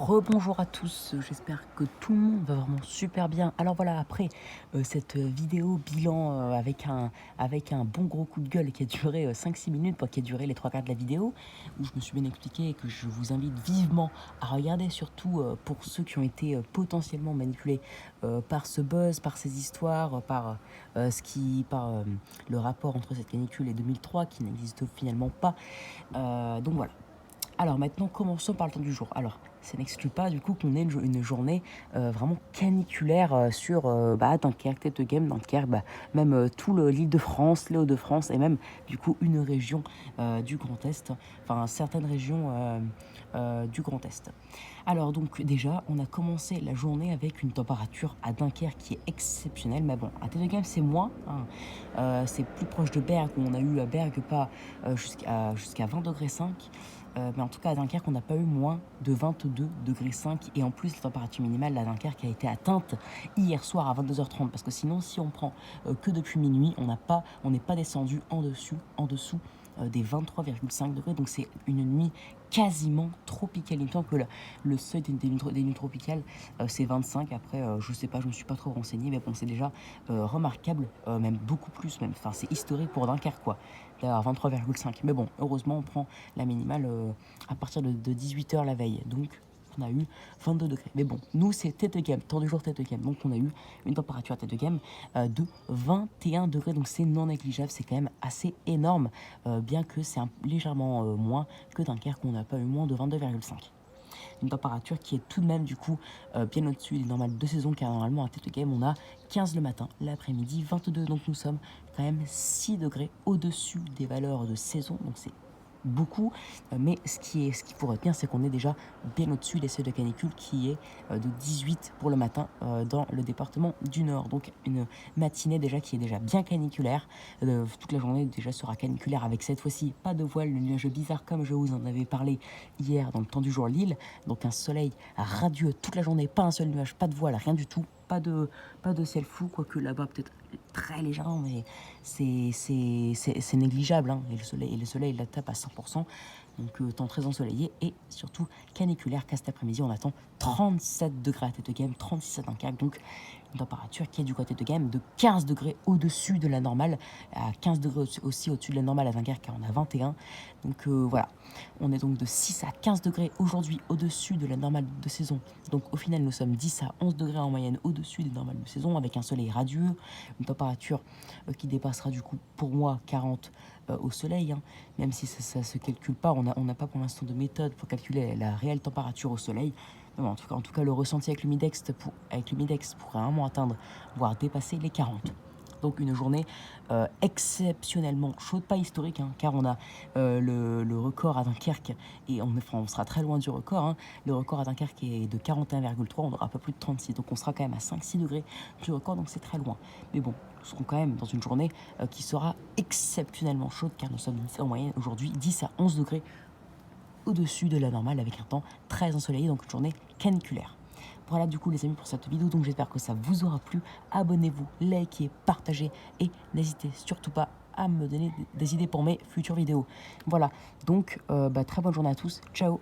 Rebonjour à tous, j'espère que tout le monde va vraiment super bien. Alors voilà, après cette vidéo bilan avec un bon gros coup de gueule qui a duré 5-6 minutes, pas qui a duré les 3 quarts de la vidéo, où je me suis bien expliqué et que je vous invite vivement à regarder, surtout pour ceux qui ont été potentiellement manipulés par ce buzz, par ces histoires, par le rapport entre cette canicule et 2003 qui n'existe finalement pas. Donc voilà. Alors maintenant, commençons par le temps du jour. Alors, ça n'exclut pas du coup qu'on ait une journée vraiment caniculaire sur Dunkerque, Tête de Game, Dunkerque, même tout l'Île-de-France, les Hauts-de-France et même du coup une région du Grand Est, enfin certaines régions du Grand Est. Alors donc déjà, on a commencé la journée avec une température à Dunkerque qui est exceptionnelle, mais bon, à Tête de Game c'est moins, hein. C'est plus proche de Bergue, où on a eu à Bergue pas jusqu'à 20 degrés 5. Mais en tout cas, à Dunkerque, on n'a pas eu moins de 22 degrés 5. Et en plus, la température minimale à Dunkerque a été atteinte hier soir à 22h30. Parce que sinon, si on prend que depuis minuit, on n'est pas descendu en dessous des 23,5 degrés. Donc c'est une nuit quasiment tropicale. Il me semble que le seuil des nuits tropicales, c'est 25. Après, je sais pas, je me suis pas trop renseigné. Mais bon, c'est déjà remarquable, même beaucoup plus. Même. Enfin, c'est historique pour Dunkerque, quoi. Là, 23,5. Mais bon, heureusement, on prend la minimale à partir de 18h la veille. Donc, on a eu 22 degrés. Mais bon, nous, c'est tête de game, temps du jour tête de game. Donc, on a eu une température à tête de game de 21 degrés. Donc, c'est non négligeable. C'est quand même assez énorme, bien que c'est légèrement moins que Dunkerque, où on n'a pas eu moins de 22,5. Une température qui est tout de même du coup bien au-dessus des normales de saison, car normalement à tête de game on a 15 le matin, l'après-midi 22, donc nous sommes quand même 6 degrés au-dessus des valeurs de saison, donc c'est beaucoup, mais ce qui faut retenir, c'est qu'on est déjà bien au-dessus des seuils de canicule qui est de 18 pour le matin dans le département du Nord. Donc une matinée déjà qui est déjà bien caniculaire. Toute la journée déjà sera caniculaire avec cette fois-ci pas de voile, le nuage bizarre comme je vous en avais parlé hier dans le temps du jour Lille. Donc un soleil radieux toute la journée, pas un seul nuage, pas de voile, rien du tout. Pas de ciel flou, quoique là-bas peut-être très légèrement, mais c'est négligeable, hein. Et le soleil la tape à 100%, donc temps très ensoleillé et surtout caniculaire, car cet après-midi on attend 37 degrés à tête de game, 36 à Dunkerque, donc une température qui est du côté de game de 15 degrés au-dessus de la normale, à 15 degrés aussi au-dessus de la normale à Dunkerque, car on a 21. Donc voilà, on est donc de 6 à 15 degrés aujourd'hui au-dessus de la normale de saison. Donc au final, nous sommes 10 à 11 degrés en moyenne au-dessus des normales de saison, avec un soleil radieux, une température qui dépassera du coup pour moi 40 au soleil, hein. Même si ça ne se calcule pas, on n'a pas pour l'instant de méthode pour calculer la réelle température au soleil. Mais bon, en tout cas, le ressenti avec l'humidex pourrait vraiment atteindre, voire dépasser les 40. Donc une journée exceptionnellement chaude, pas historique, hein, car on a le record à Dunkerque, et on sera très loin du record, hein. Le record à Dunkerque est de 41,3, on aura un peu plus de 36, donc on sera quand même à 5-6 degrés du record, donc c'est très loin. Mais bon, nous serons quand même dans une journée qui sera exceptionnellement chaude, car nous sommes en moyenne aujourd'hui 10 à 11 degrés au-dessus de la normale, avec un temps très ensoleillé, donc une journée caniculaire. Voilà du coup les amis pour cette vidéo, donc j'espère que ça vous aura plu. Abonnez-vous, likez, partagez et n'hésitez surtout pas à me donner des idées pour mes futures vidéos. Voilà, donc très bonne journée à tous, ciao.